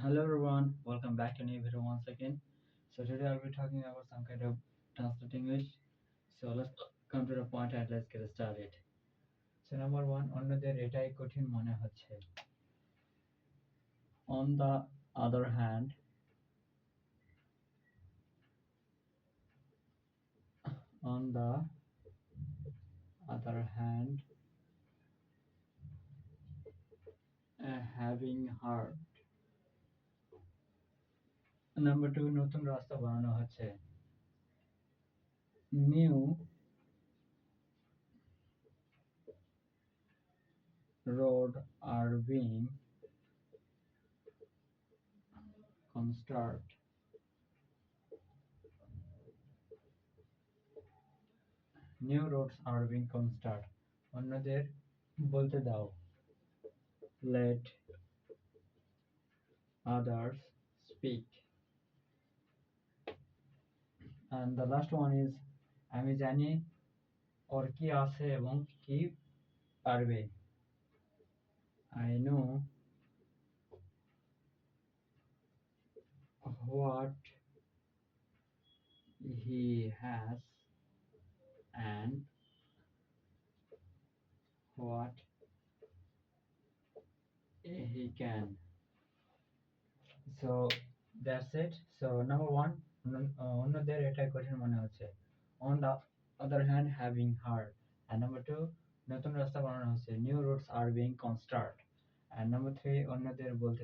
Hello everyone, welcome back to new video once again. So today I'll be talking about some kind of translate English. So let's come to the point and let's get started. So number one, অন্যদের এটাই কঠিন মনে হচ্ছে. On the other hand, on the other hand, having heard. Number two, নতুন রাস্তা বানানো হচ্ছে. New road are being constructed. New roads are being constructed. অন্যদের বলতে দাও. Let others speak. And the last one is আমি জানি ওর কি আছে এবং কি পারবে. I know what he has and what he can. So that's it. So number one, অন্যদের এটা কঠিন মনে হচ্ছে. On the other hand, having heard. And number two, নতুন রাস্তা বানানো হচ্ছে. New roads are being constructed. And number three, অন্যদের বলতে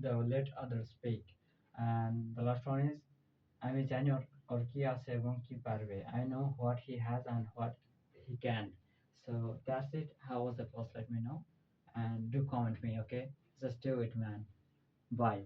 দাও. Let others speak. And the last one is আমি জানি ওর কি আছে এবং কি পারবে. I know what he has and what he can. So that's it. How was the post? Let me know and do comment me. Okay, just do it, man. Bye.